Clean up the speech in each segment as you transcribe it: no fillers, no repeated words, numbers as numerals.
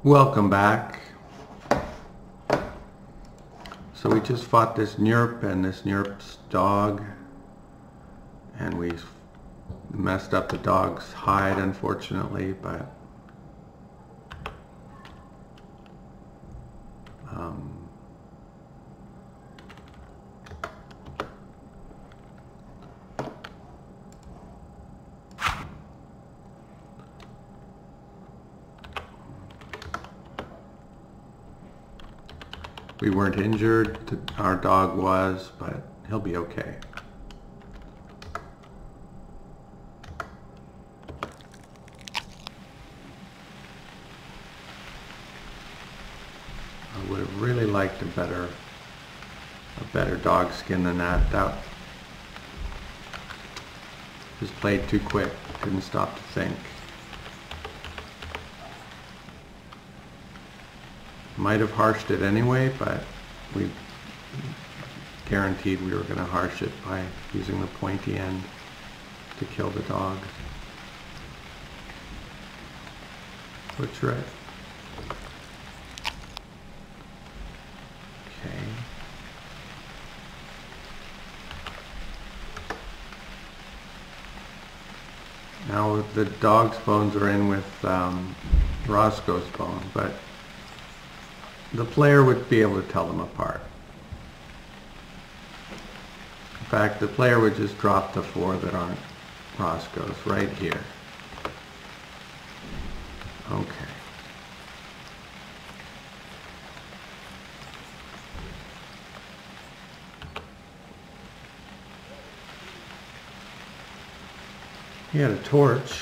Welcome back. So we just fought this Njerp and this Njerp's dog, and we messed up the dog's hide, unfortunately, but we weren't injured. Our dog was, but he'll be okay. I would have really liked a better dog skin than that. That just played too quick. Couldn't stop to think. Might have harshed it anyway, but we guaranteed we were going to harsh it by using the pointy end to kill the dog. What's right? Okay. Now the dog's bones are in with Roscoe's bone, but the player would be able to tell them apart. In fact, the player would just drop the 4 that aren't Roscoe's right here. Okay. He had a torch.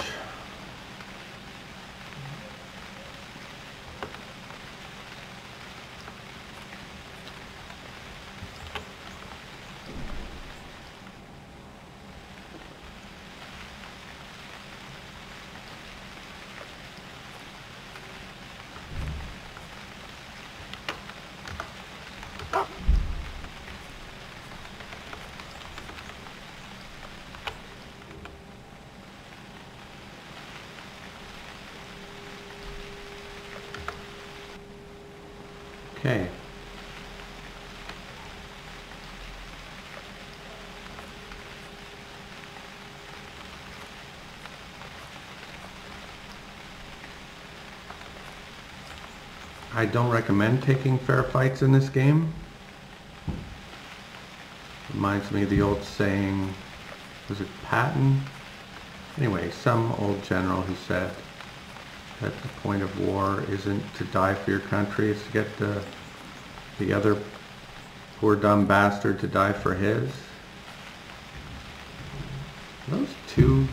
Okay. I don't recommend taking fair fights in this game. Reminds me of the old saying, was it Patton? Anyway, some old general who said that the point of war isn't to die for your country, it's to get the other poor dumb bastard to die for his. Are those two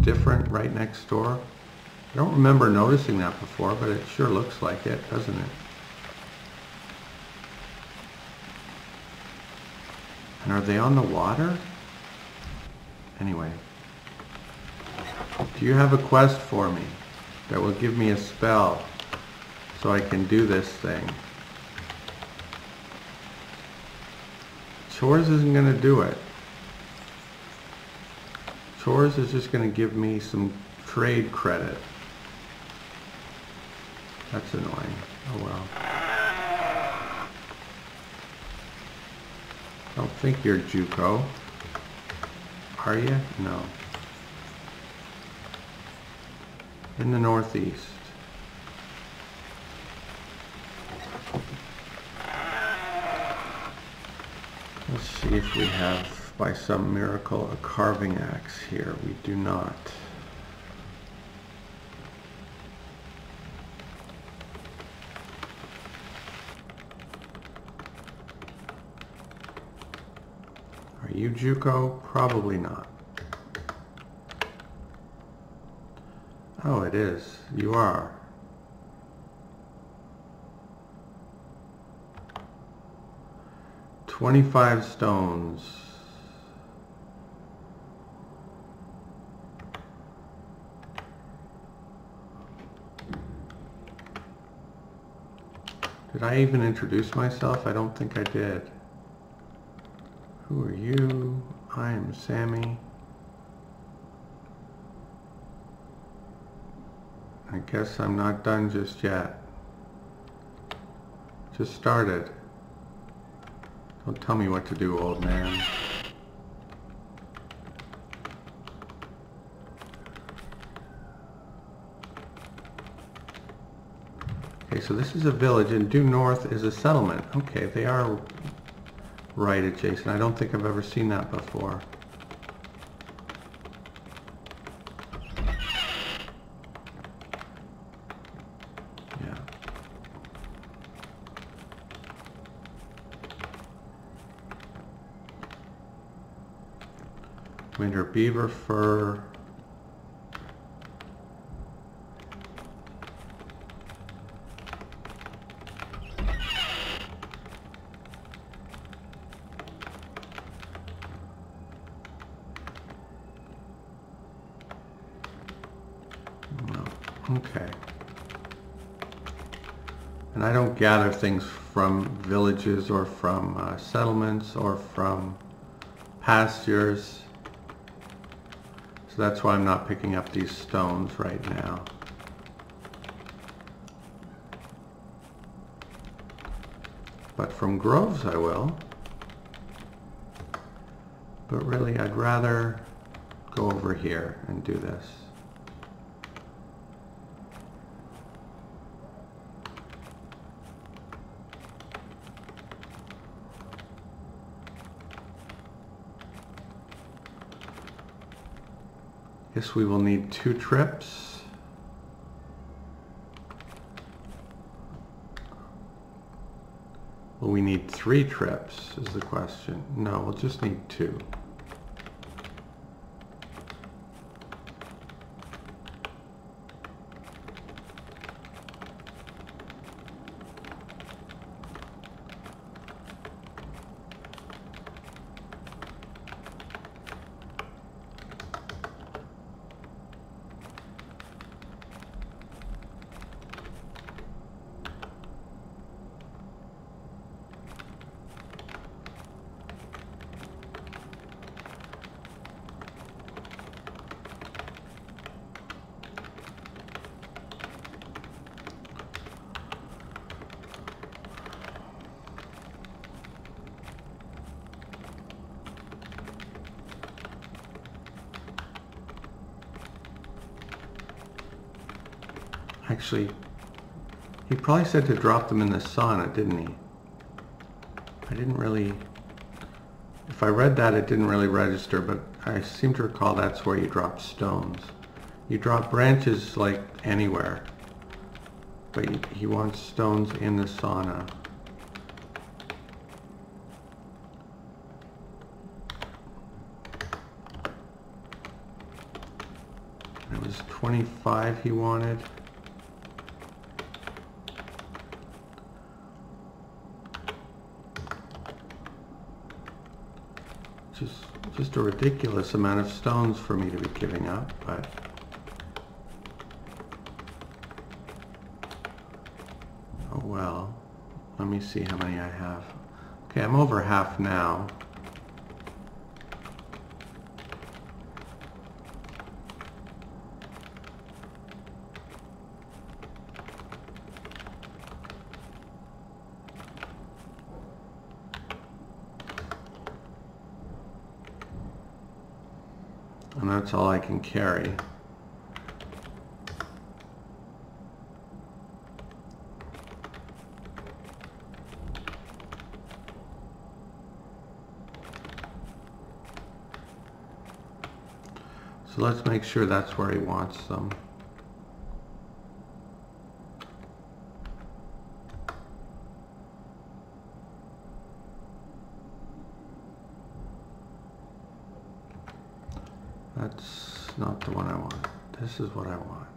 different right next door? I don't remember noticing that before, but it sure looks like it, doesn't it? And are they on the water? Anyway. Do you have a quest for me that will give me a spell so I can do this thing? Chores isn't going to do it. Chores is just going to give me some trade credit. That's annoying. Oh well. I don't think you're Juco. Are you? No. In the northeast. Let's see if we have, by some miracle, a carving axe here. We do not. Are you Juco? Probably not. Oh, it is. You are. $25 stones. Did I even introduce myself? I don't think I did. Who are you? I am Sami. I guess I'm not done just yet. Just started. Don't tell me what to do, old man. Okay, so this is a village, and due north is a settlement. Okay, they are right adjacent. I don't think I've ever seen that before. Yeah. Winter beaver fur. Okay. And I don't gather things from villages or from settlements or from pastures. So that's why I'm not picking up these stones right now. But from groves I will. But really I'd rather go over here and do this. Guess we will need 2 trips. Will we need 3 trips is the question. No, we'll just need 2. Actually, he probably said to drop them in the sauna, didn't he? I didn't really... If I read that, it didn't really register, but I seem to recall that's where you drop stones. You drop branches like anywhere, but he wants stones in the sauna. It was 25 he wanted. Just a ridiculous amount of stones for me to be giving up, but oh well. Let me see how many I have. Okay, I'm over half now. And that's all I can carry. So let's make sure that's where he wants them. That's not the one I want. This is what I want.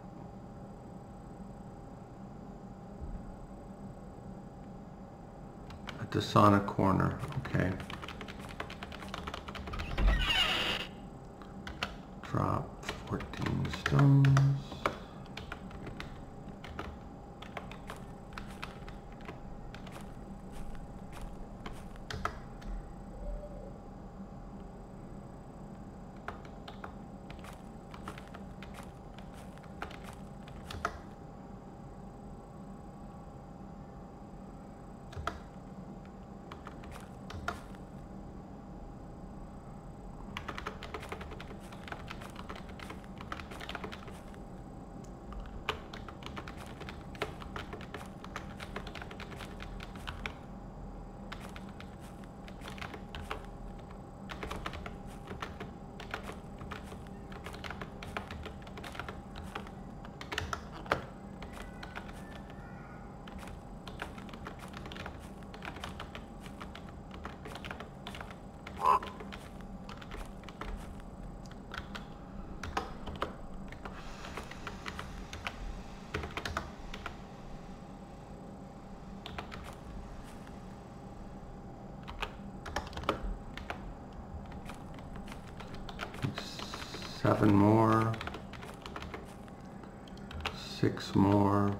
At the sauna corner, okay. Drop 14 stones. 7 more. 6 more.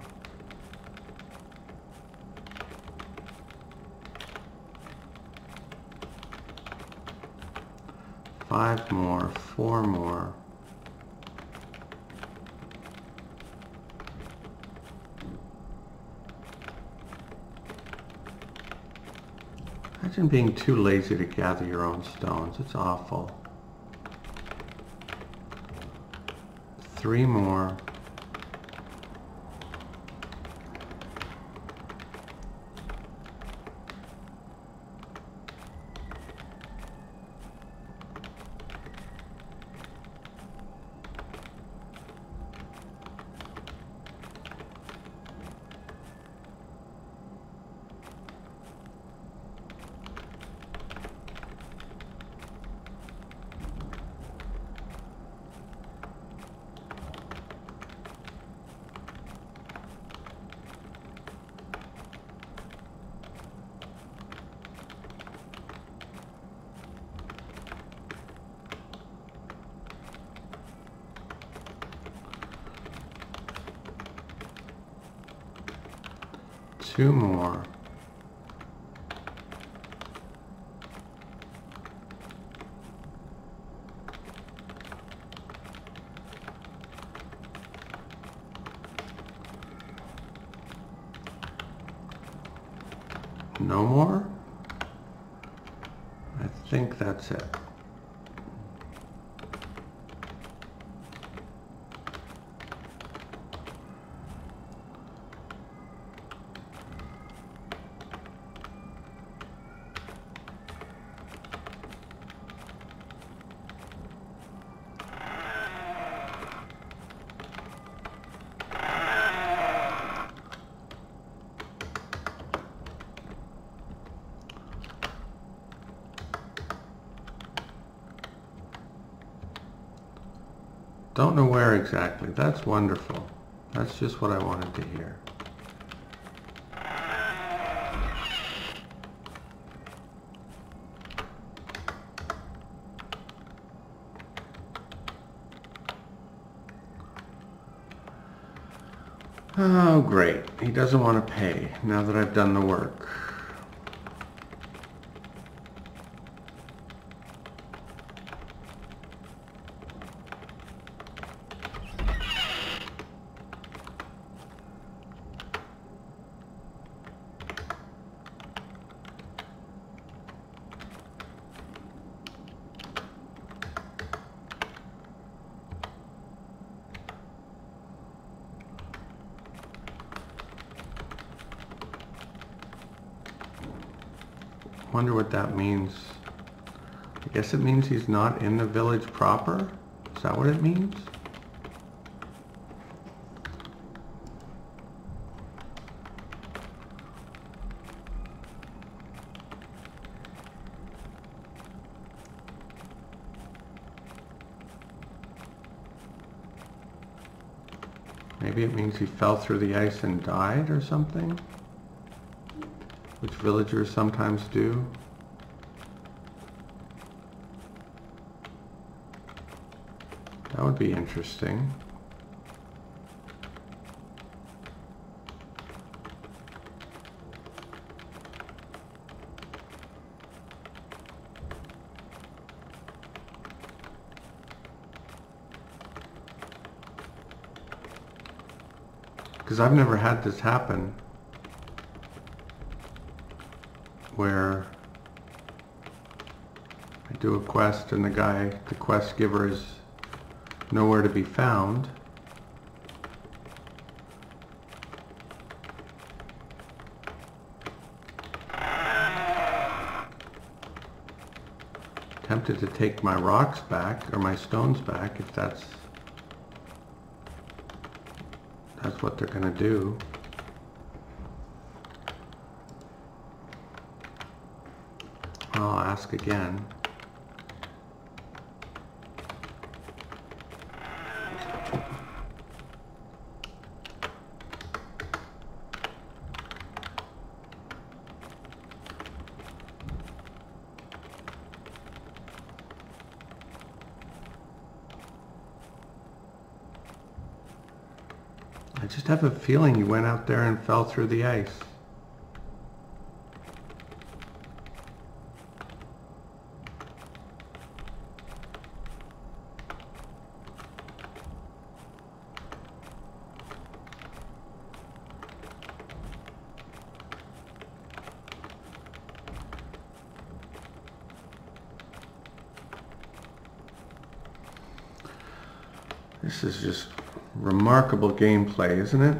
5 more. 4 more. Imagine being too lazy to gather your own stones. It's awful. 3 more. Two more. No more? I think that's it. Don't know where exactly. That's wonderful. That's just what I wanted to hear. Oh, great. He doesn't want to pay now that I've done the work. Wonder what that means. I guess it means he's not in the village proper? Is that what it means? Maybe it means he fell through the ice and died or something? Which villagers sometimes do. That would be interesting. Because I've never had this happen, where I do a quest and the quest giver is nowhere to be found. Tempted to take my rocks back, or my stones back, if that's what they're gonna do. I'll ask again. just have a feeling he went out there and fell through the ice. This is just remarkable gameplay, isn't it?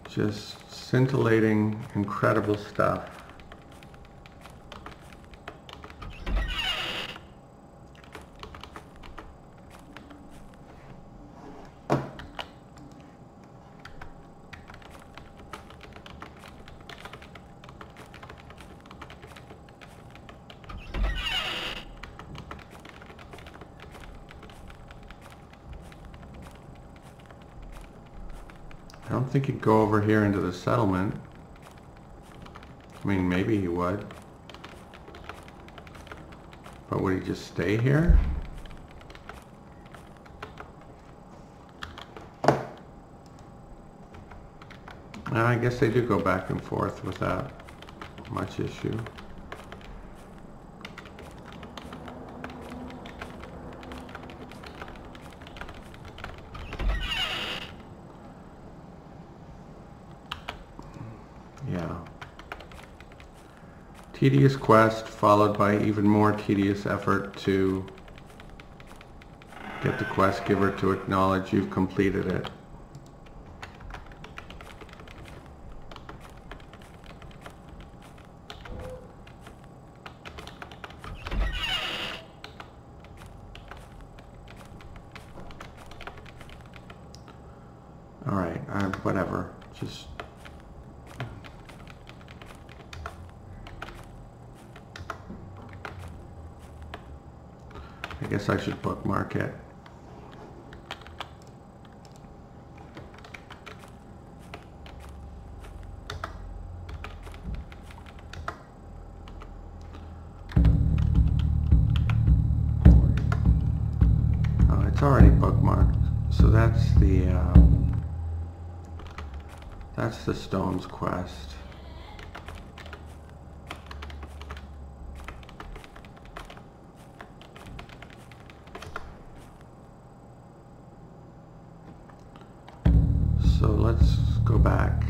Just scintillating, incredible stuff. I don't think he'd go over here into the settlement. I mean, maybe he would. But would he just stay here? I guess they do go back and forth without much issue. Yeah. Tedious quest followed by even more tedious effort to get the quest giver to acknowledge you've completed it. Alright, whatever. Just... I guess I should bookmark it. Oh, it's already bookmarked. So that's the Stones quest. So let's go back.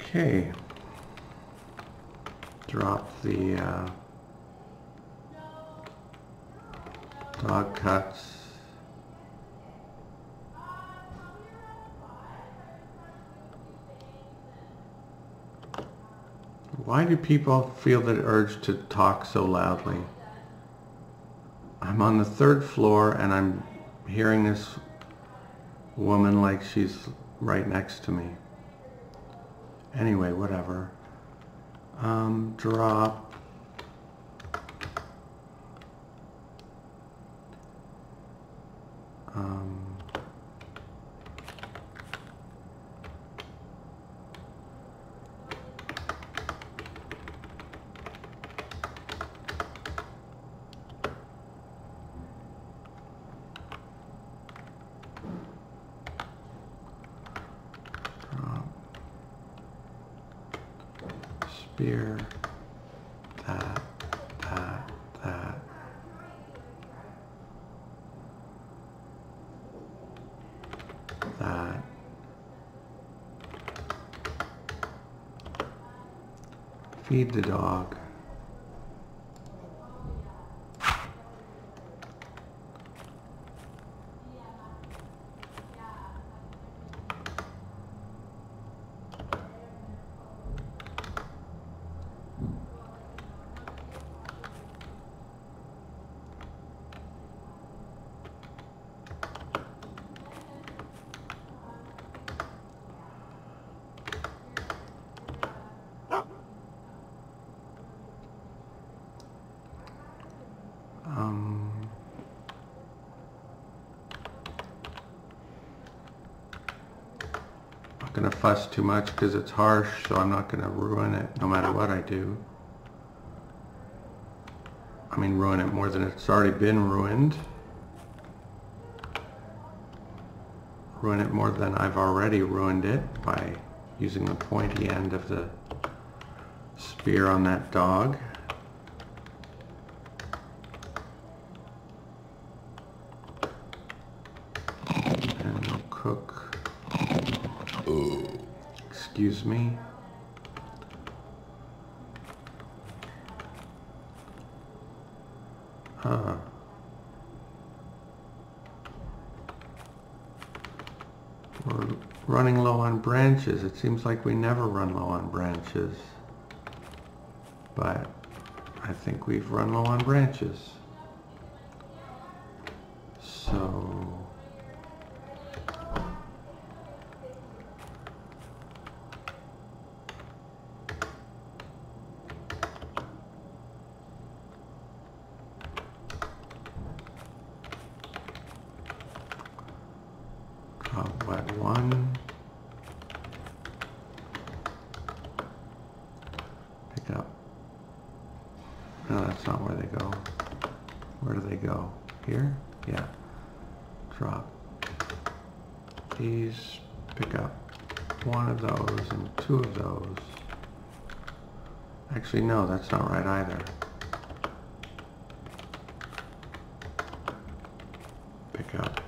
Okay, drop the dog cuts. Why do people feel the urge to talk so loudly? I'm on the 3rd floor and I'm hearing this woman like she's right next to me. Anyway, whatever. Drop. spear, that, that, that. That. Feed the dog. Not going to fuss too much because it's harsh, so I'm not going to ruin it no matter what I do. I mean, ruin it more than it's already been ruined. Ruin it more than I've already ruined it by using the pointy end of the spear on that dog. And we'll cook. Excuse me. We're running low on branches. It seems like we never run low on branches. But I think we've run low on branches. So wet one. Pick up. No, that's not where they go. Where do they go? Here? Yeah. Drop these. Pick up one of those and two of those. Actually, no, that's not right either. Pick up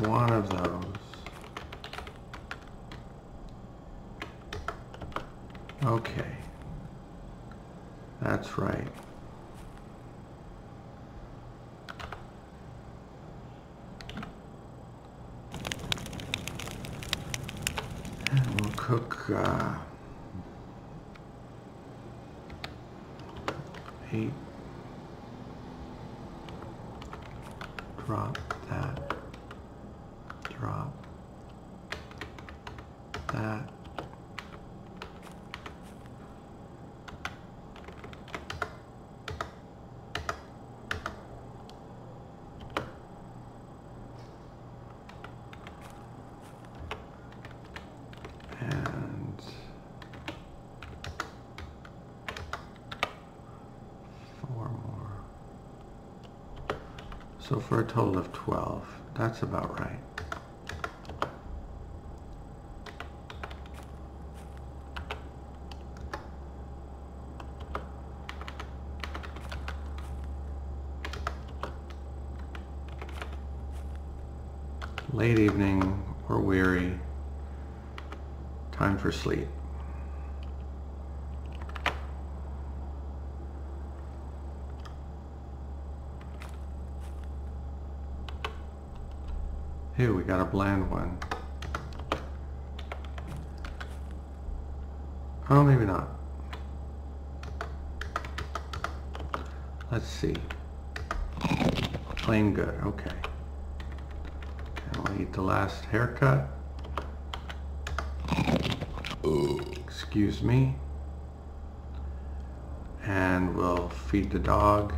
one of those. Okay, that's right. And we'll cook 8. Drop that. Drop that. And 4 more. So for a total of 12. That's about right. Late evening, we're weary. Time for sleep. Here we got a bland one. Oh, maybe not. Let's see. Plain good, okay. And we'll eat the last haircut. Excuse me. And we'll feed the dog.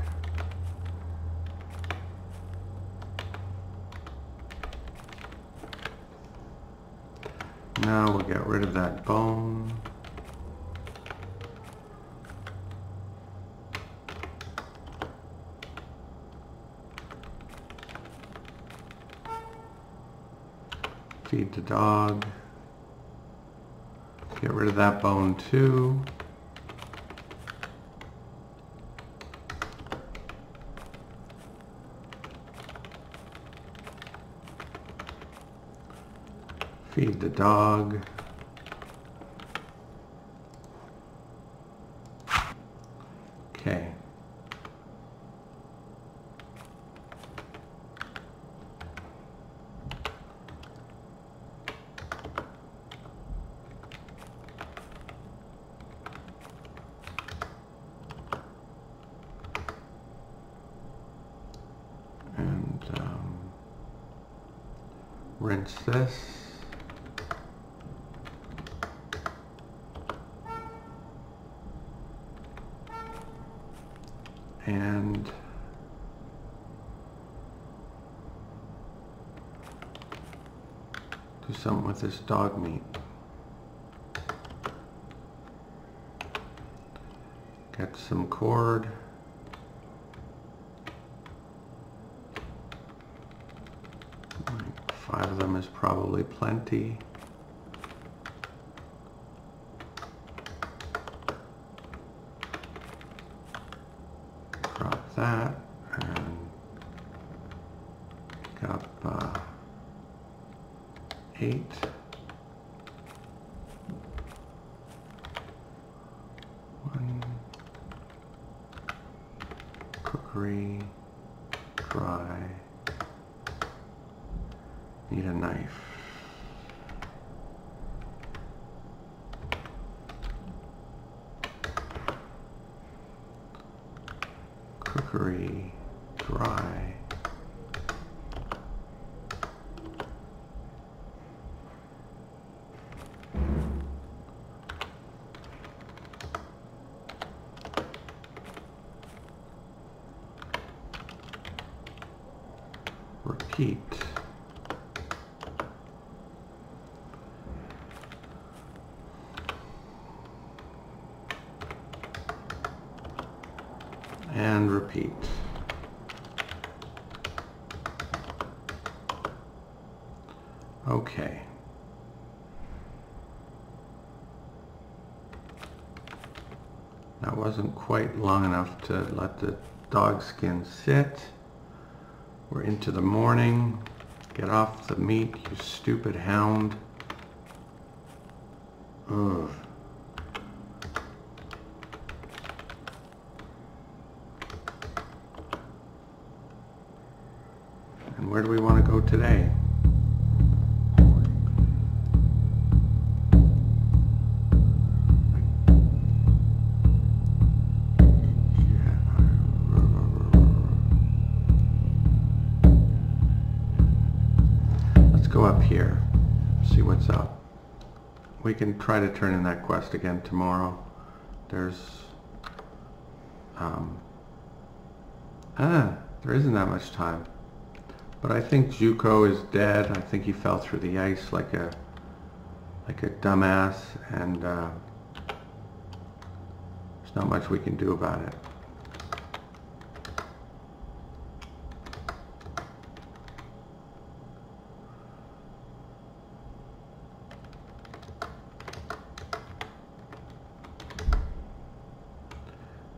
Now we'll get rid of that bone. Feed the dog. Get rid of that bone too. Feed the dog. Okay. And rinse this. And do something with this dog meat. Get some cord. Like 5 of them is probably plenty. Drop that and pick up 8. Cookery, dry. Need a knife. Cookery, dry. Repeat. And repeat. Okay. That wasn't quite long enough to let the dog skin sit. We're into the morning. Get off the meat, you stupid hound. Ugh. And where do we want to go today? Go up here, see what's up. We can try to turn in that quest again tomorrow. There's there isn't that much time. But I think Zuko is dead. I think he fell through the ice like a dumbass, and there's not much we can do about it.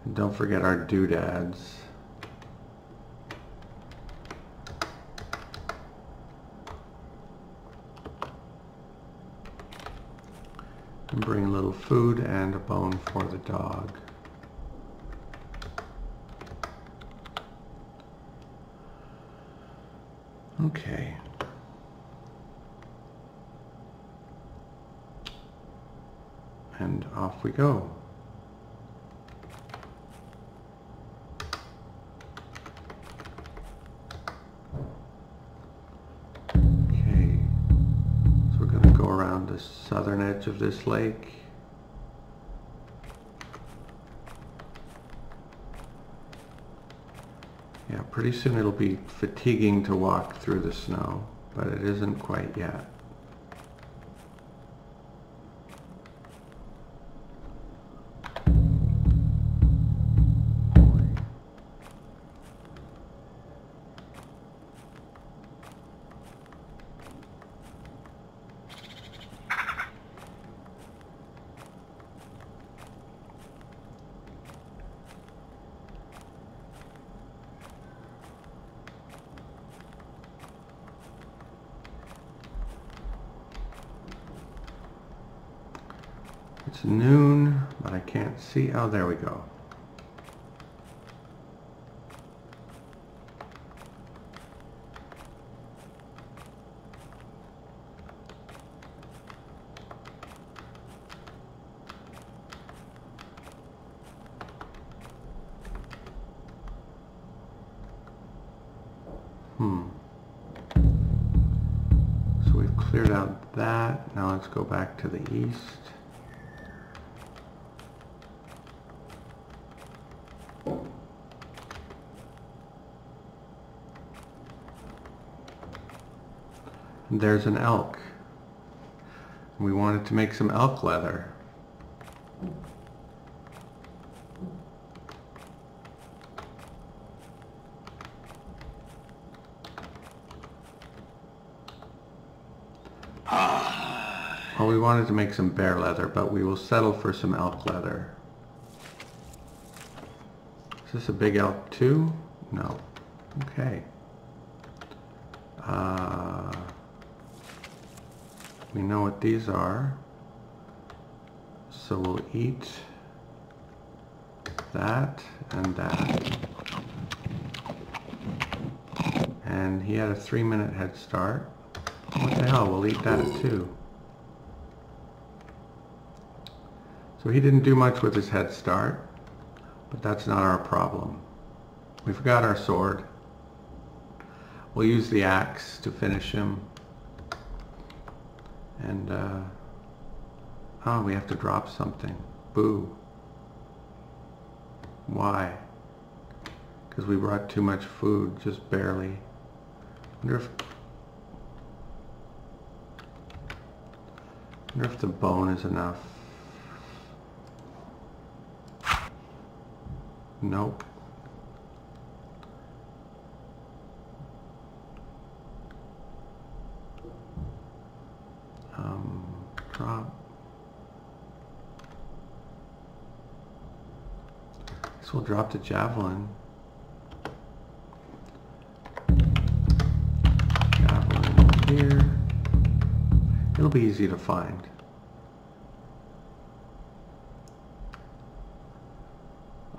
And don't forget our doodads. And bring a little food and a bone for the dog. Okay. And off we go. Around the southern edge of this lake. Yeah, pretty soon it'll be fatiguing to walk through the snow, but it isn't quite yet. It's noon, but I can't see. Oh, there we go. So we've cleared out that. Now let's go back to the east. And there's an elk. We wanted to make some elk leather. Well, we wanted to make some bear leather, but we will settle for some elk leather. Is this a big elk too? No. Okay. We know what these are. So we'll eat that and that. And he had a 3-minute head start. What the hell, we'll eat that too. So he didn't do much with his head start, but that's not our problem. We forgot our sword. We'll use the axe to finish him. And, oh, we have to drop something. Boo. Why? Because we brought too much food, just barely. Wonder if the bone is enough. Nope. Drop. Guess we'll drop the javelin. Javelin here. It'll be easy to find.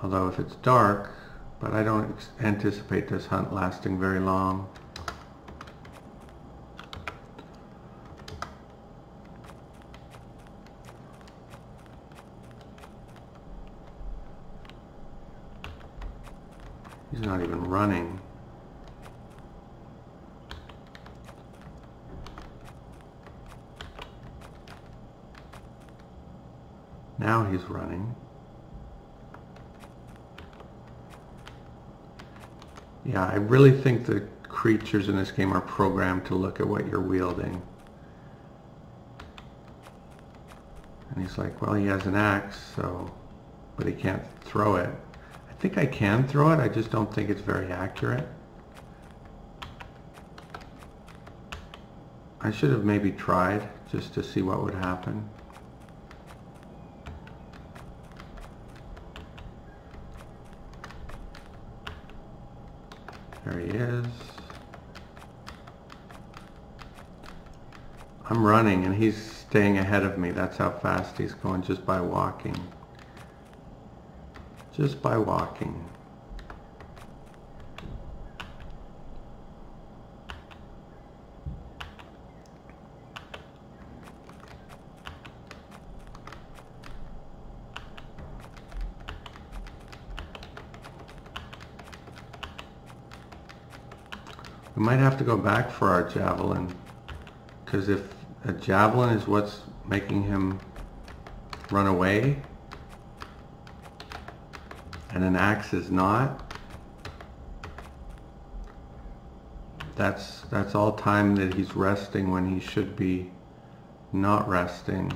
Although if it's dark, but I don't anticipate this hunt lasting very long. He's not even running. Now he's running. Yeah, I really think the creatures in this game are programmed to look at what you're wielding. And he's like, well, he has an axe, so, but he can't throw it. I think I can throw it, I just don't think it's very accurate. I should have maybe tried just to see what would happen. There he is. I'm running and he's staying ahead of me. That's how fast he's going, just by walking. Just by walking. We might have to go back for our javelin, because if a javelin is what's making him run away, and an axe is not, that's all time that he's resting when he should be not resting.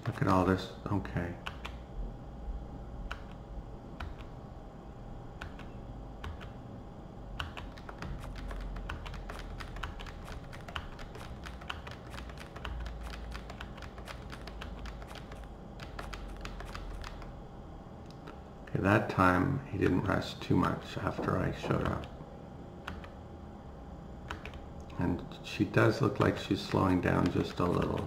Look at all this. Okay. Okay, that time he didn't rest too much after I showed up. And she does look like she's slowing down just a little.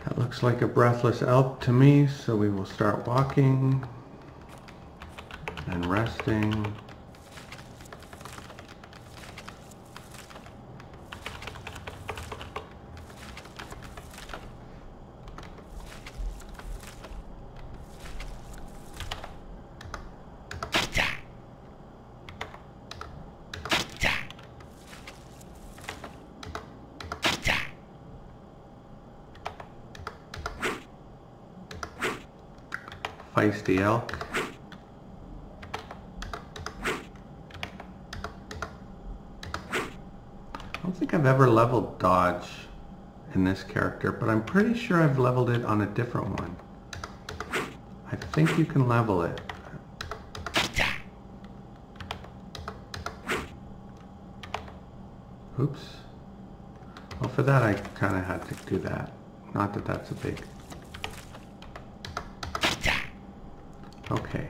That looks like a breathless elk to me, so we will start walking and resting. Feisty elk. I don't think I've ever leveled dodge in this character, but I'm pretty sure I've leveled it on a different one. I think you can level it. Oops. Well, for that I kind of had to do that. Not that that's a big... Okay.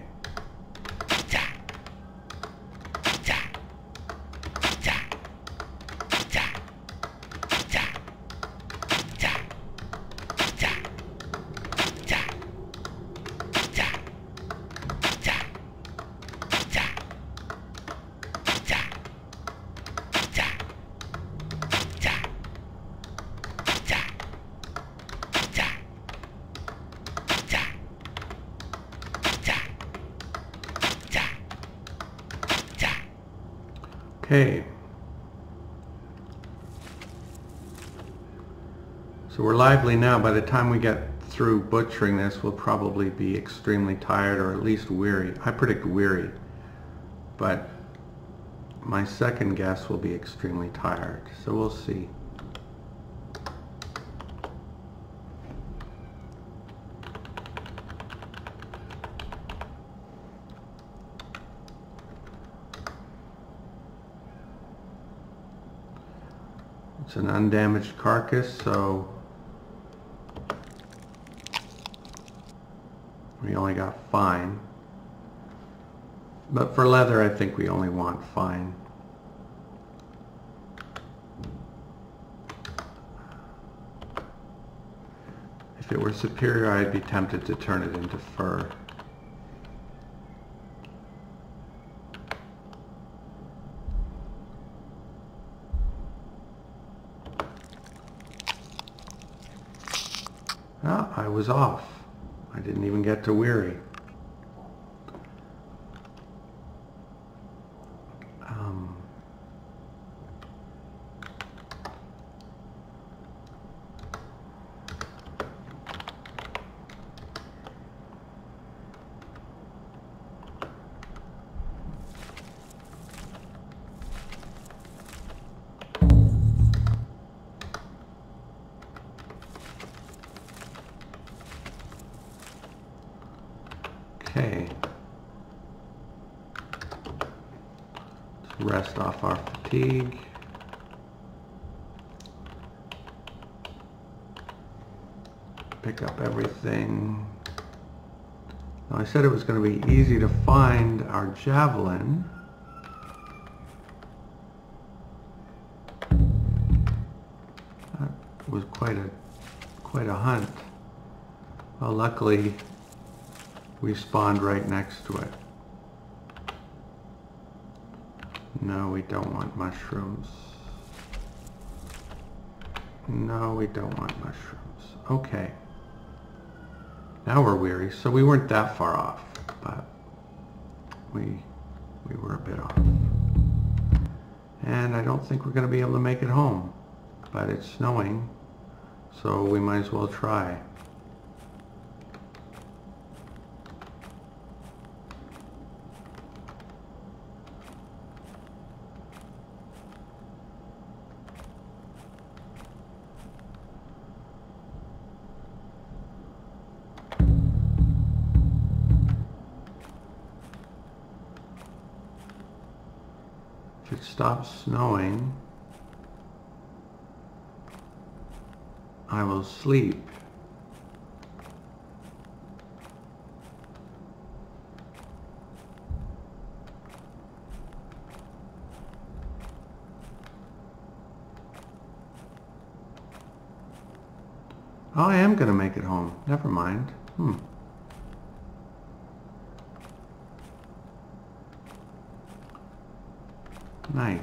Okay, so we're lively now. By the time we get through butchering this, we'll probably be extremely tired, or at least weary. I predict weary, but my second guess will be extremely tired, so we'll see. It's an undamaged carcass, so we only got fine. But for leather, I think we only want fine. If it were superior, I'd be tempted to turn it into fur. Ah, I was off. I didn't even get to weary. Okay. Let's rest off our fatigue. Pick up everything. Now I said it was going to be easy to find our javelin. That was quite a hunt. Well, luckily we spawned right next to it. No, we don't want mushrooms. No, we don't want mushrooms. Okay. Now we're weary, so we weren't that far off, but we were a bit off. And I don't think we're going to be able to make it home, but it's snowing, so we might as well try. If it stops snowing, I will sleep. Oh, I am going to make it home. Never mind. Nice.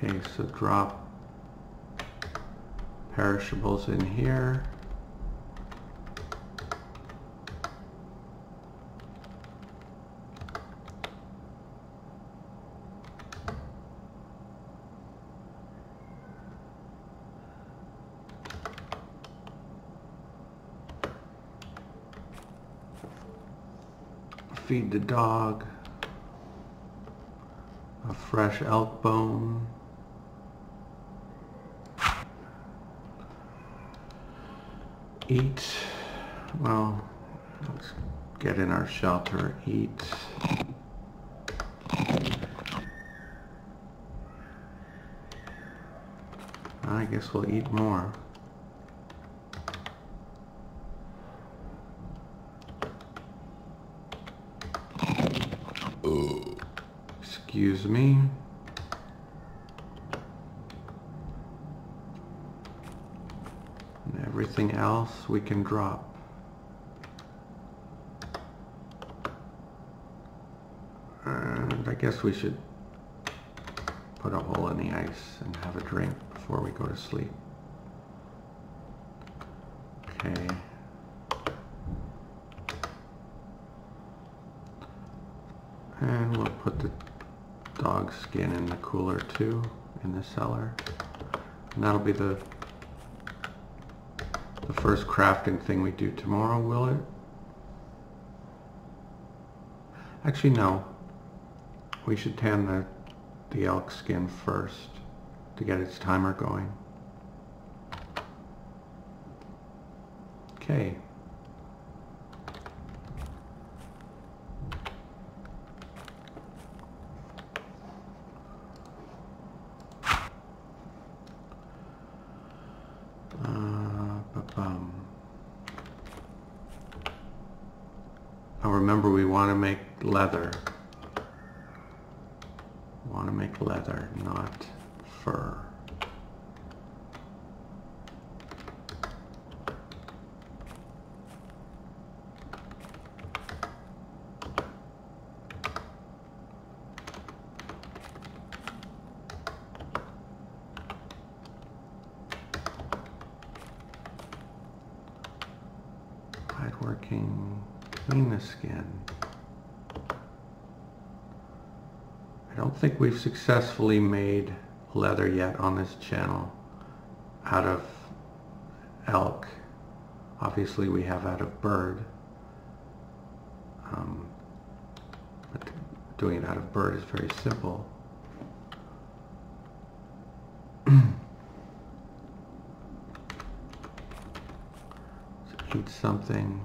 Okay, so drop perishables in here. Feed the dog a fresh elk bone. Eat. Well, let's get in our shelter. Eat. I guess we'll eat more. Excuse me. And everything else we can drop. And I guess we should put a hole in the ice and have a drink before we go to sleep. Okay. And we'll put the dog skin in the cooler too, in the cellar. And that'll be the first crafting thing we do tomorrow, will it? Actually, no. We should tan the elk skin first to get its timer going. Okay. Now remember, we want to make leather. We want to make leather, not fur. Working, clean the skin. I don't think we've successfully made leather yet on this channel out of elk. Obviously we have out of bird, but doing it out of bird is very simple. So eat something.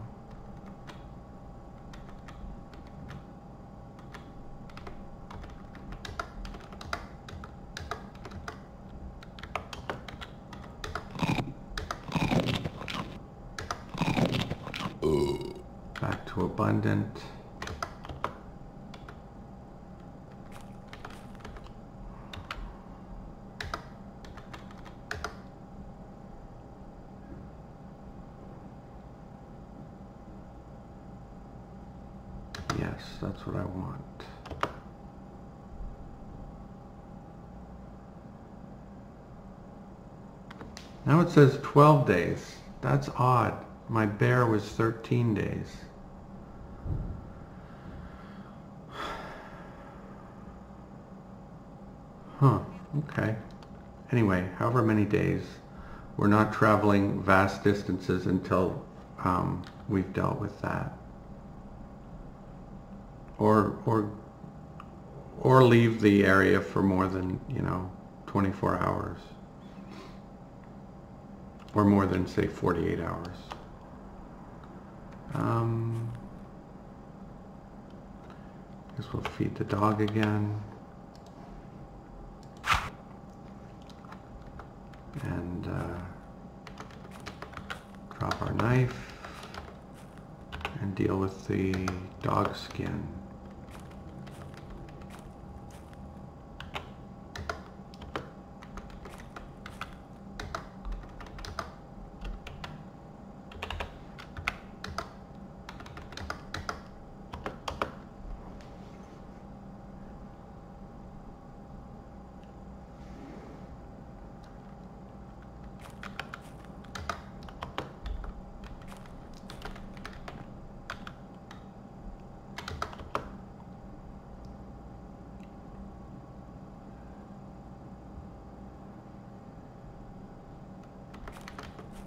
Back to abundant. That's what I want. Now it says 12 days. That's odd. My bear was 13 days. Huh, okay. Anyway, however many days, we're not traveling vast distances until we've dealt with that. Or leave the area for more than, 24 hours. Or more than, say, 48 hours. Guess we'll feed the dog again. And drop our knife and deal with the dog skin.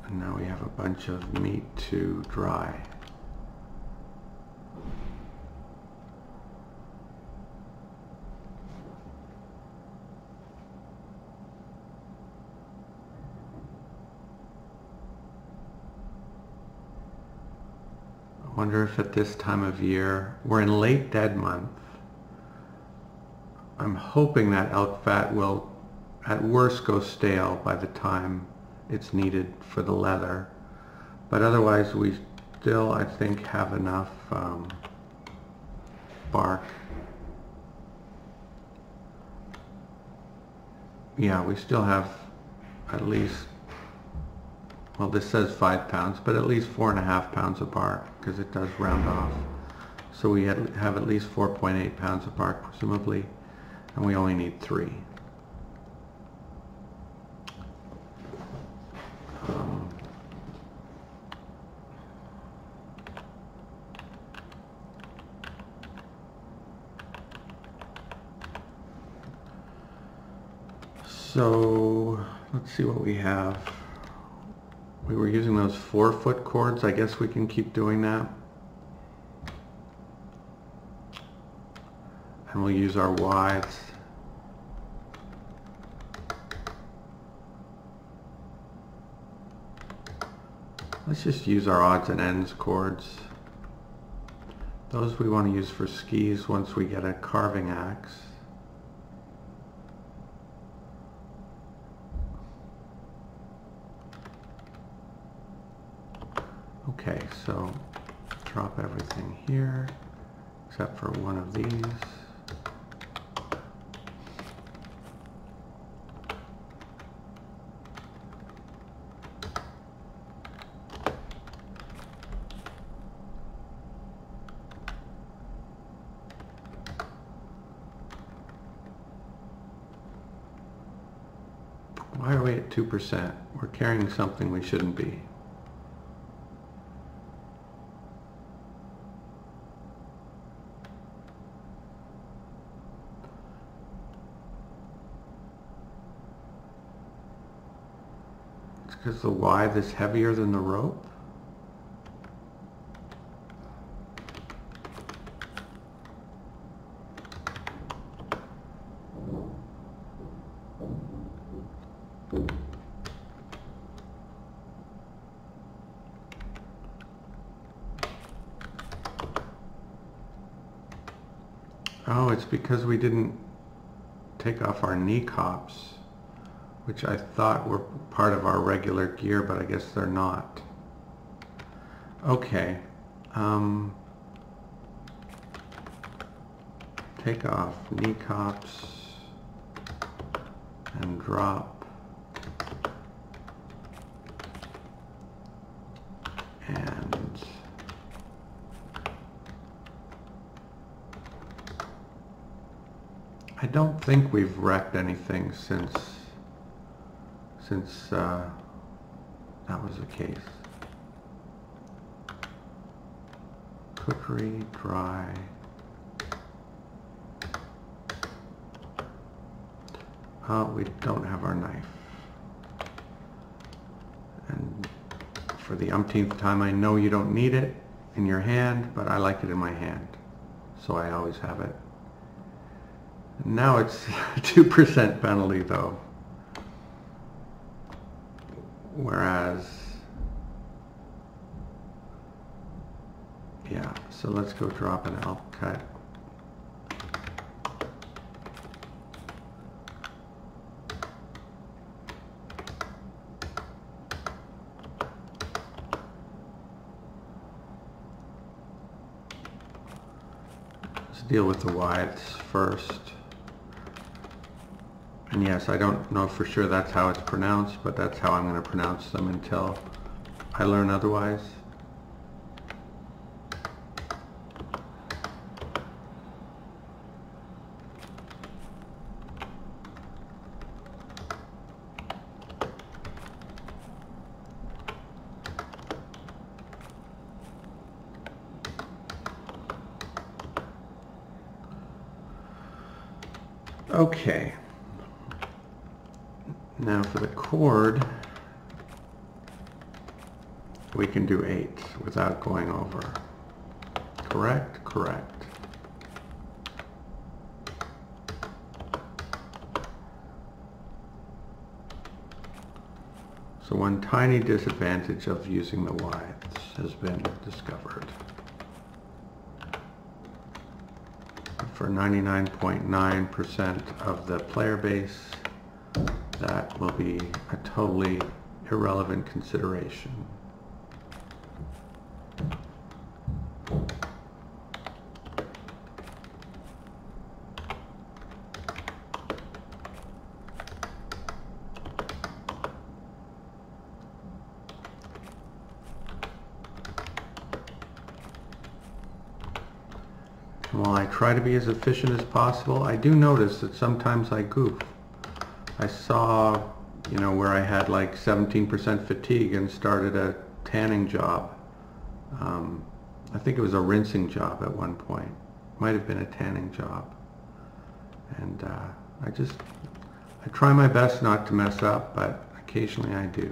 And now we have a bunch of meat to dry. I wonder if at this time of year, we're in late dead month. I'm hoping that elk fat will at worst go stale by the time it's needed for the leather, but otherwise we still, I think, have enough bark. Yeah, we still have at least, well, this says 5 pounds, but at least 4.5 pounds of bark, because it does round off. So we have at least 4.8 pounds of bark, presumably, and we only need 3. So let's see what we have. We were using those 4-foot cords. I guess we can keep doing that. And we'll use our wides. Let's just use our odds and ends cords. Those we want to use for skis once we get a carving axe. Okay, so drop everything here, except for one of these. Why are we at 2%? We're carrying something we shouldn't be. Because the withe is heavier than the rope? Oh, it's because we didn't take off our knee cops, which I thought were part of our regular gear, but I guess they're not. Okay. Take off knee cops and drop. And I don't think we've wrecked anything since that was the case. Cookery, dry. We don't have our knife. And for the umpteenth time, I know you don't need it in your hand, but I like it in my hand, so I always have it. Now it's 2% penalty though. Whereas, yeah, so let's go drop an elk cut. Let's deal with the Wyeths first. And yes, I don't know for sure that's how it's pronounced, but that's how I'm going to pronounce them until I learn otherwise. Okay. Now for the chord, we can do 8 without going over. Correct? Correct. So one tiny disadvantage of using the Wyeths has been discovered. For 99.9% of the player base, that will be a totally irrelevant consideration. While I try to be as efficient as possible, I do notice that sometimes I goof. I saw, you know, where I had like 17% fatigue and started a tanning job. I think it was a rinsing job at one point. Might have been a tanning job. And I try my best not to mess up, but occasionally I do.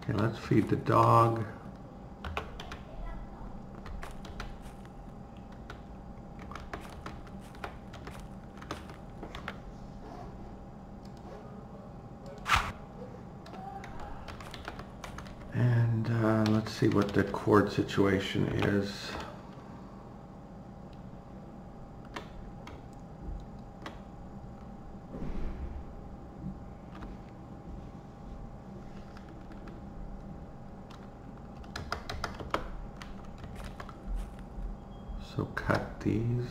Okay, let's feed the dog. And let's see what the chord situation is. So cut these.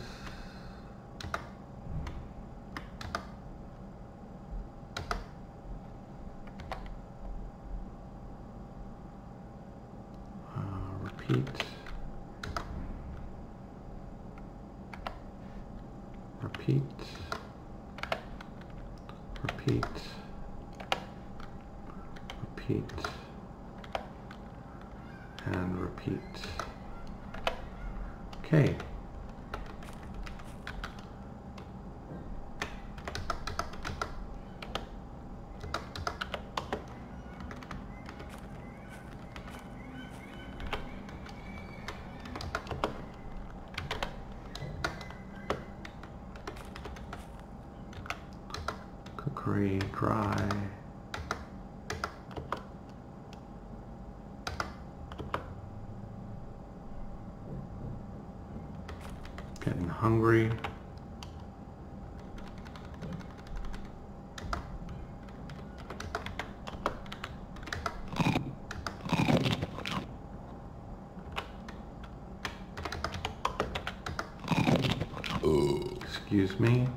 Repeat. Repeat. Repeat. Repeat. And repeat. Okay. Cookery, dry. Getting hungry. Excuse me.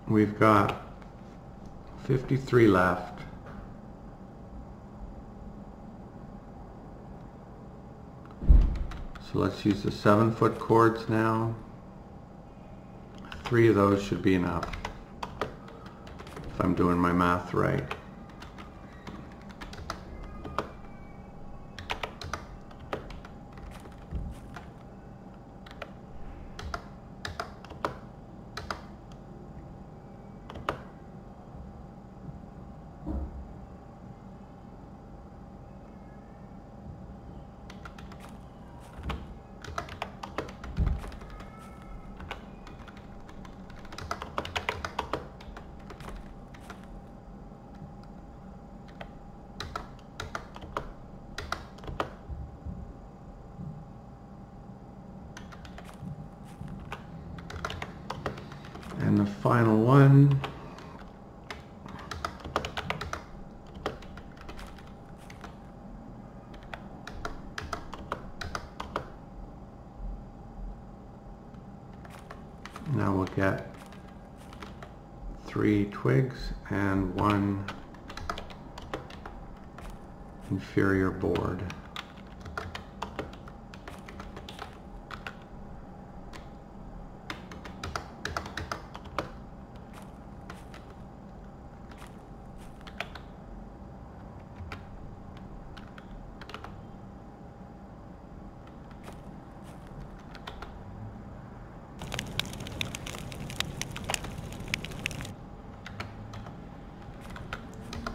We've got 53 left. So let's use the 7-foot cords now. 3 of those should be enough, if I'm doing my math right. And the final one. Now we'll get 3 twigs and 1 inferior board.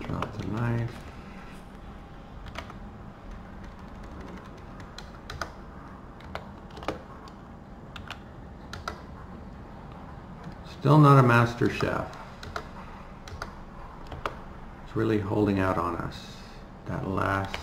Drop the knife. Still not a master chef. It's really holding out on us. That last.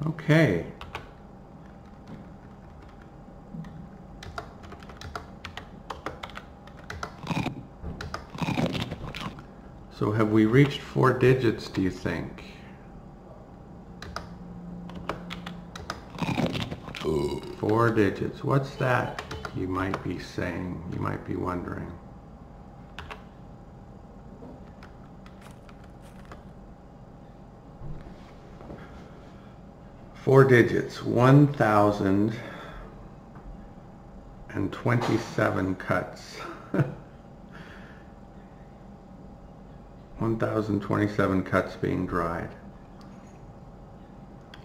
Okay. So have we reached 4 digits, do you think? Ooh. 4 digits. What's that? You might be saying, you might be wondering. 4 digits, 1,027 cuts. 1,027 cuts being dried.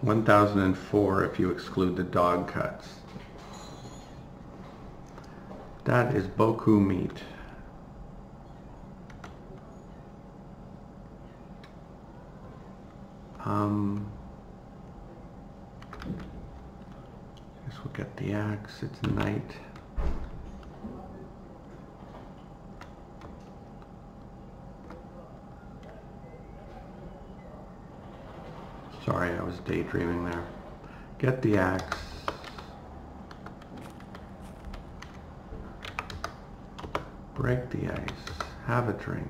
1,004 if you exclude the dog cuts. That is beaucoup meat. Guess we'll get the axe. It's night. Sorry, I was daydreaming there. Get the axe. Break the ice. Have a drink.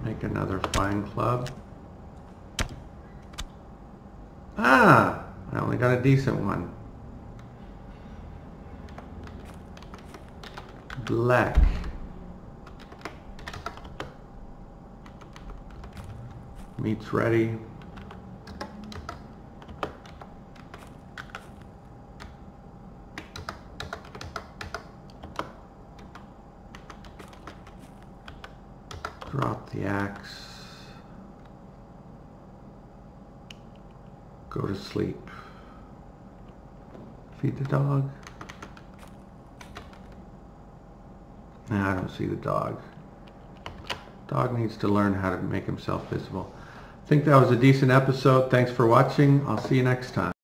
Make another fine club. Ah! I only got a decent one. Black. Meat's ready. Drop the axe. Go to sleep. Feed the dog. Nah, I don't see the dog. Dog needs to learn how to make himself visible. I think that was a decent episode. Thanks for watching. I'll see you next time.